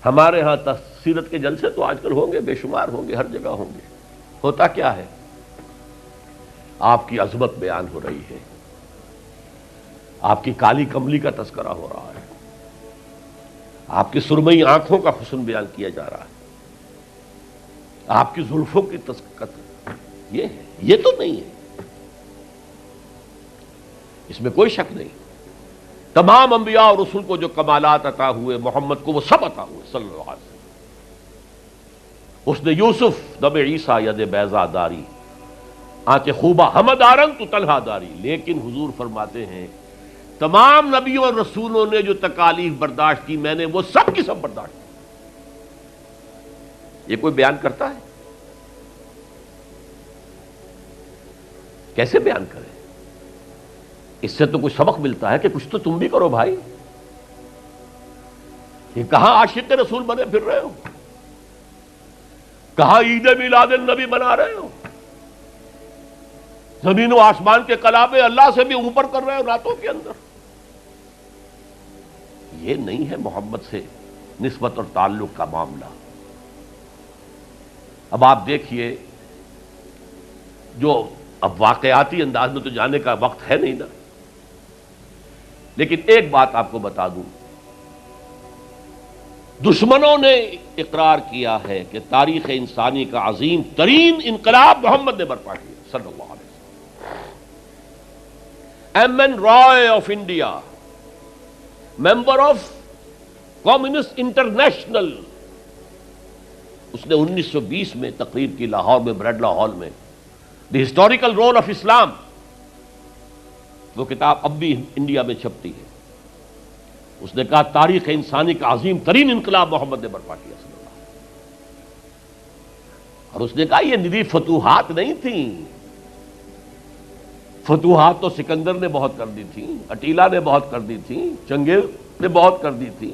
ہمارے ہاں سیرت کے جلسے تو آج کل ہوں گے، بے شمار ہوں گے، ہر جگہ ہوں گے. ہوتا کیا ہے؟ آپ کی عظمت بیان ہو رہی ہے، آپ کی کالی کملی کا تذکرہ ہو رہا ہے، آپ کی سرمئی آنکھوں کا حسن بیان کیا جا رہا ہے، آپ کی زلفوں کی یہ ہے، یہ تو نہیں ہے، اس میں کوئی شک نہیں. تمام انبیاء اور رسول کو جو کمالات عطا ہوئے، محمد کو وہ سب عطا ہوئے صلی اللہ علیہ وسلم. اس نے یوسف دم عیسیٰ ید بیضا داری، آنچ خوبہ ہمدارن تو تنہا داری. لیکن حضور فرماتے ہیں تمام نبیوں اور رسولوں نے جو تکالیف برداشت کی، میں نے وہ سب کی سب برداشت کی. یہ کوئی بیان کرتا ہے؟ کیسے بیان کرے؟ اس سے تو کچھ سبق ملتا ہے کہ کچھ تو تم بھی کرو بھائی. یہ کہاں عاشق رسول بنے پھر رہے ہو؟ کہاں عید میلاد النبی بنا رہے ہو؟ زمین و آسمان کے کلابے اللہ سے بھی اوپر کر رہے ہو راتوں کے اندر. یہ نہیں ہے محمد سے نسبت اور تعلق کا معاملہ. اب آپ دیکھیے، جو اب واقعاتی انداز میں تو جانے کا وقت ہے نہیں نا، لیکن ایک بات آپ کو بتا دوں، دشمنوں نے اقرار کیا ہے کہ تاریخ انسانی کا عظیم ترین انقلاب محمد نے برپا کیا صلی اللہ علیہ وسلم. M N Roy of India, member of Communist International, اس نے 1920 میں تقریر کی لاہور میں، بریڈلا ہال میں، دی ہسٹوریکل رول آف اسلام. وہ کتاب اب بھی انڈیا میں چھپتی ہے. اس نے کہا تاریخ انسانی کا عظیم ترین انقلاب محمد نے برپا کیا صلی اللہ علیہ وسلم. اور اس نے کہا یہ ندی فتوحات نہیں تھیں، فتوحات تو سکندر نے بہت کر دی تھی، اٹیلا نے بہت کر دی تھی، چنگیز نے بہت کر دی تھی.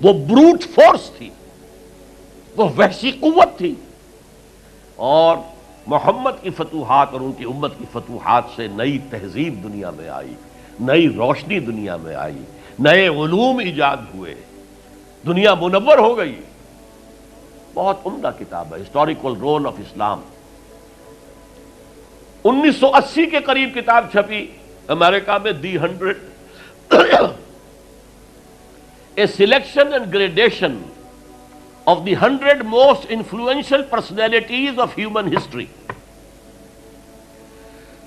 وہ بروٹ فورس تھی، وہ وحشی قوت تھی. اور محمد کی فتوحات اور ان کی امت کی فتوحات سے نئی تہذیب دنیا میں آئی، نئی روشنی دنیا میں آئی، نئے علوم ایجاد ہوئے، دنیا منور ہو گئی. بہت عمدہ کتاب ہے ہسٹوریکل رول آف اسلام. 1980 کے قریب کتاب چھپی امریکہ میں، دی 100 a selection and gradation of the 100 most influential personalities of human history.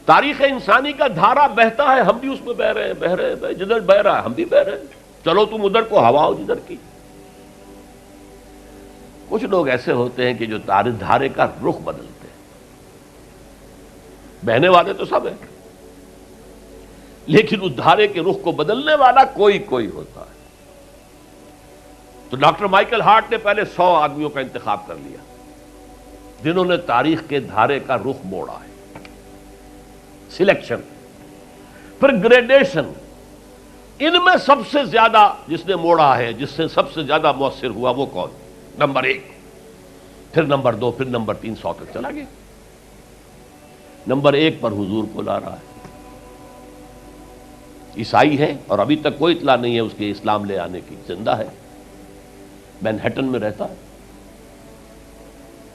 تاریخ انسانی کا دھارا بہتا ہے، ہم بھی اس میں بہ رہے ہیں، جدھر بہ رہا ہے ہم بھی بہ رہے ہیں. چلو تم ادھر کو ہوا ہو جدھر کی. کچھ لوگ ایسے ہوتے ہیں کہ جو دھارے کا رخ بدلتے ہیں. بہنے والے تو سب ہیں، لیکن اس دھارے کے رخ کو بدلنے والا کوئی ہوتا ہے. تو ڈاکٹر مائیکل ہارٹ نے پہلے 100 آدمیوں کا انتخاب کر لیا جنہوں نے تاریخ کے دھارے کا رخ موڑا ہے. سلیکشن، پھر گریڈیشن. ان میں سب سے زیادہ جس نے موڑا ہے، جس سے سب سے زیادہ مؤثر ہوا، وہ کون؟ نمبر 1، پھر نمبر 2، پھر نمبر 3، 100 تک چلا گیا. نمبر 1 پر حضور کو لا رہا ہے. عیسائی ہے اور ابھی تک کوئی اطلاع نہیں ہے اس کے اسلام لے آنے کی. زندہ ہے، مینہٹن میں رہتا ہے.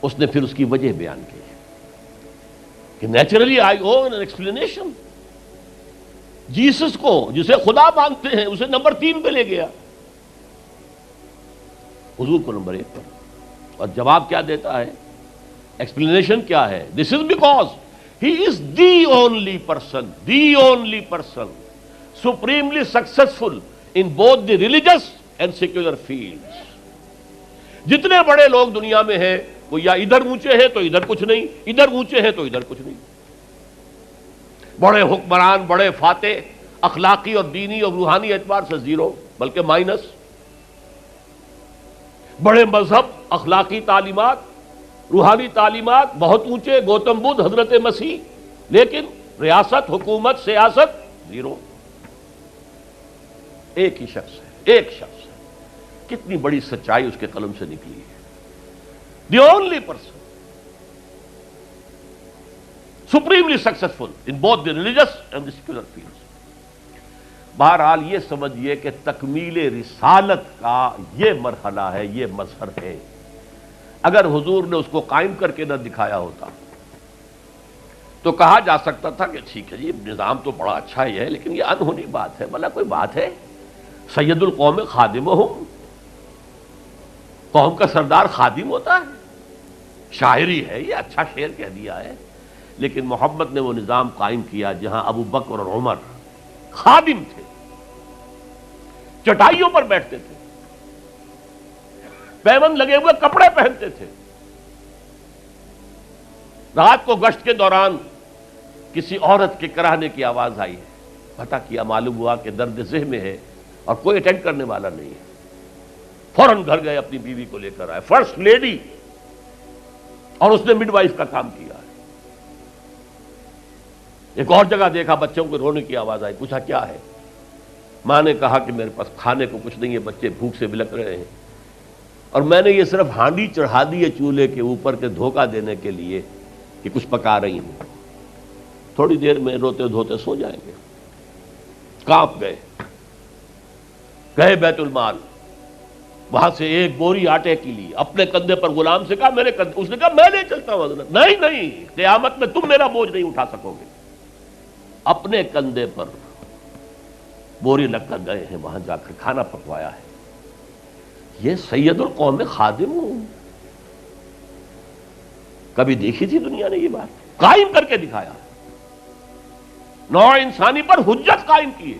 اس نے پھر اس کی وجہ بیان کی کہ naturally I own an explanation. Jesus کو جسے خدا مانتے ہیں اسے نمبر 3 پہ لے گیا، حضور کو نمبر 1 پر. اور جواب کیا دیتا ہے؟ ایکسپلینیشن کیا ہے؟ This is because he is the only person supremely successful in both the religious and secular fields. جتنے بڑے لوگ دنیا میں ہیں وہ یا ادھر اونچے ہیں تو ادھر کچھ نہیں، ادھر اونچے ہیں تو ادھر کچھ نہیں. بڑے حکمران، بڑے فاتح، اخلاقی اور دینی اور روحانی اعتبار سے 0 بلکہ مائنس. بڑے مذہب، اخلاقی تعلیمات، روحانی تعلیمات بہت اونچے، گوتم بدھ، حضرت مسیح، لیکن ریاست، حکومت، سیاست 0. ایک ہی شخص ہے، ایک شخص ہے. کتنی بڑی سچائی اس کے قلم سے نکلی ہے. دی only person supremely successful in both the religious and the secular fields. بہرحال یہ سمجھیے کہ تکمیل رسالت کا یہ مرحلہ ہے، یہ مظہر ہے۔ اگر حضور نے اس کو قائم کر کے نہ دکھایا ہوتا تو کہا جا سکتا تھا کہ ٹھیک ہے جی نظام تو بڑا اچھا ہی ہے، لیکن یہ انہونی بات ہے، بھلا کوئی بات ہے؟ سید القوم خادمہم، قوم کا سردار خادم ہوتا ہے، شاعری ہے یہ، اچھا شعر کہہ دیا ہے۔ لیکن محمد نے وہ نظام قائم کیا جہاں ابو بکر اور عمر خادم تھے، چٹائیوں پر بیٹھتے تھے، پیوند لگے ہوئے کپڑے پہنتے تھے، رات کو گشت کے دوران کسی عورت کے کراہنے کی آواز آئی ہے، پتہ کیا، معلوم ہوا کہ درد ذہ میں ہے اور کوئی اٹینڈ کرنے والا نہیں ہے، فوراً گھر گئے، اپنی بیوی کو لے کر آئے، فرسٹ لیڈی، اور اس نے مڈ وائف کا کام کیا ہے۔ ایک اور جگہ دیکھا، بچوں کو رونے کی آواز آئی، پوچھا کیا ہے؟ ماں نے کہا کہ میرے پاس کھانے کو کچھ نہیں ہے، بچے بھوک سے بلک رہے ہیں، اور میں نے یہ صرف ہانڈی چڑھا دی ہے چولہے کے اوپر کے دھوکہ دینے کے لیے کہ کچھ پکا رہی ہوں، تھوڑی دیر میں روتے دھوتے سو جائیں گے۔ کانپ گئے، گئے بیت المال، وہاں سے ایک بوری آٹے کی لی، اپنے کندھے پر، غلام سے کہا میرے کندھے، اس نے کہا میں نہیں چلتا ہوں حضرت۔ نہیں، قیامت میں تم میرا بوجھ نہیں اٹھا سکو گے۔ اپنے کندھے پر بوری لگ کر گئے ہیں، وہاں جا کر کھانا پکوایا ہے۔ یہ سید القوم خادم ہوں، کبھی دیکھی تھی دنیا نے یہ بات؟ قائم کر کے دکھایا، نوع انسانی پر حجت قائم کی ہے۔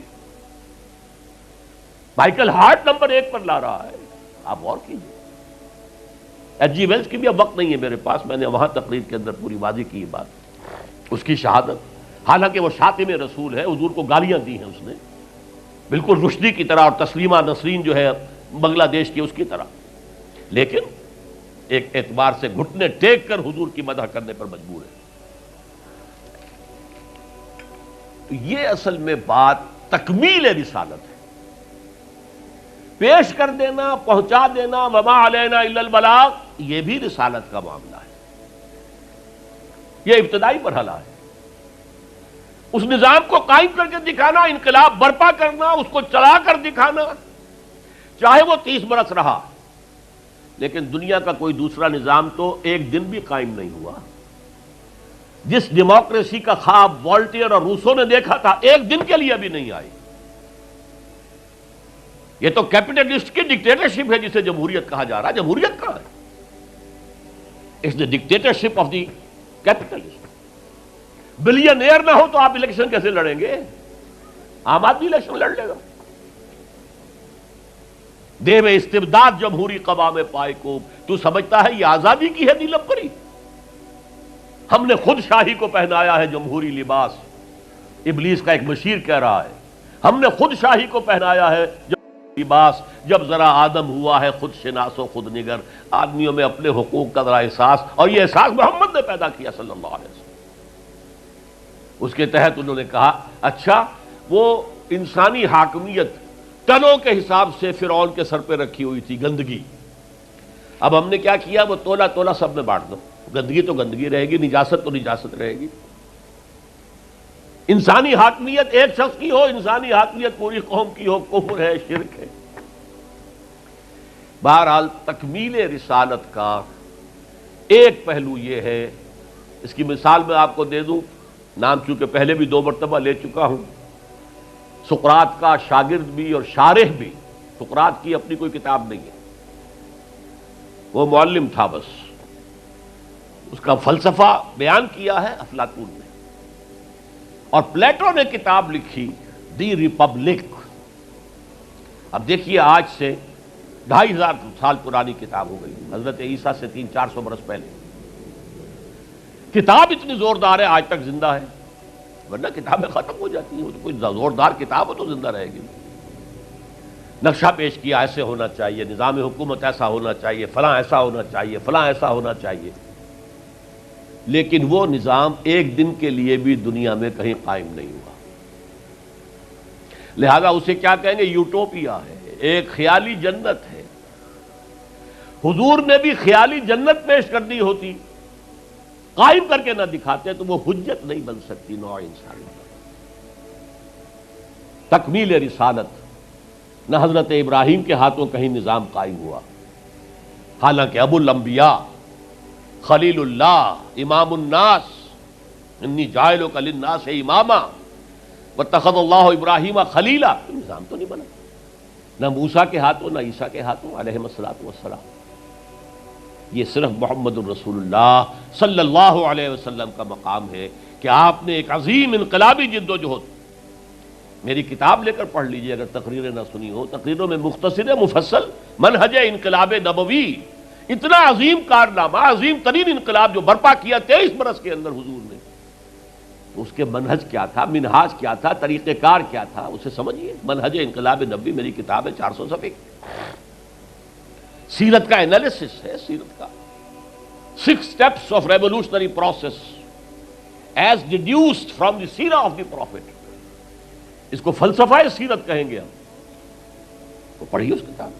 مائیکل ہارٹ نمبر 1 پر لا رہا ہے، آپ غور کیجیے۔ ایچ جی ویلز کی بھی اب وقت نہیں ہے میرے پاس، میں نے وہاں تقریر کے اندر پوری واضح کی بات، اس کی شہادت، حالانکہ وہ شاتم رسول ہے، حضور کو گالیاں دی ہیں اس نے، بالکل رشدی کی طرح، اور تسلیمہ نسرین جو ہے بنگلہ دیش کی اس کی طرح، لیکن ایک اعتبار سے گھٹنے ٹیک کر حضور کی مدح کرنے پر مجبور ہے۔ تو یہ اصل میں بات تکمیل رسالت ہے، پیش کر دینا، پہنچا دینا، وما علینا الا البلاغ، یہ بھی رسالت کا معاملہ ہے، یہ ابتدائی مرحلہ ہے۔ اس نظام کو قائم کر کے دکھانا، انقلاب برپا کرنا، اس کو چلا کر دکھانا، چاہے وہ 30 برس رہا، لیکن دنیا کا کوئی دوسرا نظام تو ایک دن بھی قائم نہیں ہوا۔ جس ڈیموکریسی کا خواب والٹیئر اور روسو نے دیکھا تھا، ایک دن کے لیے بھی نہیں آئی۔ یہ تو کیپٹلسٹ کی ڈکٹیٹرشپ ہے جسے جمہوریت کہا جا رہا ہے۔ جمہوریت کہاں ہے؟ It's the dictatorship of the capitalist. Billionaire نہ ہو تو آپ الیکشن کیسے لڑیں گے؟ عام آدمی الیکشن لڑ لے گا۔ دے میں استبداد جمہوری قوام پائے کو، تو سمجھتا ہے یہ آزادی کی ہے نیلم پری؟ ہم نے خود شاہی کو پہنایا ہے جمہوری لباس، ابلیس کا ایک مشیر کہہ رہا ہے، ہم نے خود شاہی کو پہنایا ہے جمہوری لباس، جب ذرا آدم ہوا ہے خود شناس و خود نگر۔ آدمیوں میں اپنے حقوق کا ذرا احساس، اور یہ احساس محمد نے پیدا کیا صلی اللہ علیہ وسلم۔ اس کے تحت انہوں نے کہا اچھا وہ انسانی حاکمیت ٹنوں کے حساب سے فرعون کے سر پہ رکھی ہوئی تھی، گندگی، اب ہم نے کیا کیا، وہ تولا تولا سب میں بانٹ دو، گندگی تو گندگی رہے گی، نجاست تو نجاست رہے گی۔ انسانی حاکمیت ایک شخص کی ہو، انسانی حاکمیت پوری قوم کی ہو، کفر ہے، شرک ہے۔ بہرحال تکمیل رسالت کا ایک پہلو یہ ہے، اس کی مثال میں آپ کو دے دوں، نام چونکہ پہلے بھی 2 مرتبہ لے چکا ہوں، سقراط کا شاگرد بھی اور شارح بھی، سقراط کی اپنی کوئی کتاب نہیں ہے، وہ معلم تھا بس، اس کا فلسفہ بیان کیا ہے افلاطون نے، اور پلیٹو نے کتاب لکھی دی ریپبلک۔ اب دیکھیے آج سے 2500 سال پرانی کتاب ہو گئی، حضرت عیسیٰ سے 300-400 برس پہلے، کتاب اتنی زوردار ہے آج تک زندہ ہے، ورنہ کتابیں ختم ہو جاتی ہیں، وہ تو کوئی زوردار کتاب ہو تو زندہ رہے گی۔ نقشہ پیش کیا ایسے ہونا چاہیے، نظام حکومت ایسا ہونا چاہیے، فلاں ایسا ہونا چاہیے، فلاں ایسا ہونا چاہیے، لیکن وہ نظام ایک دن کے لیے بھی دنیا میں کہیں قائم نہیں ہوا، لہذا اسے کیا کہیں گے؟ یوٹوپیا ہے، ایک خیالی جنت ہے۔ حضور نے بھی خیالی جنت پیش کر دی ہوتی، قائم کر کے نہ دکھاتے تو وہ حجت نہیں بن سکتی نوع انسانی۔ تکمیل رسالت، نہ حضرت ابراہیم کے ہاتھوں کہیں نظام قائم ہوا، حالانکہ ابو الانبیاء، خلیل اللہ، امام الناس، انی جاعلک للناس اماما واتخذ اللہ ابراہیم خلیلا، نظام تو نہیں بنا، نہ موسیٰ کے ہاتھوں نہ عیسیٰ کے ہاتھوں علیہم الصلوۃ والسلام۔ یہ صرف محمد الرسول اللہ صلی اللہ علیہ وسلم کا مقام ہے کہ آپ نے ایک عظیم انقلابی جد و جہد، میری کتاب لے کر پڑھ لیجئے اگر تقریریں نہ سنی ہو، تقریروں میں مختصر مفصل منہج انقلاب نبوی، اتنا عظیم کارنامہ، عظیم ترین انقلاب جو برپا کیا 23 برس کے اندر حضور نے، تو اس کے منہج کیا تھا، منہاج کیا تھا، طریقہ کار کیا تھا، اسے سمجھیے۔ منہج انقلاب نبوی میری کتاب ہے، 400 صفحے کی، سیرت کا انالیسس ہے، سیرت کا 6 steps of revolutionary process as deduced from the سیرہ of the prophet، اس کو فلسفہ سیرت کہیں گے ہم، تو پڑھیے اس کتاب۔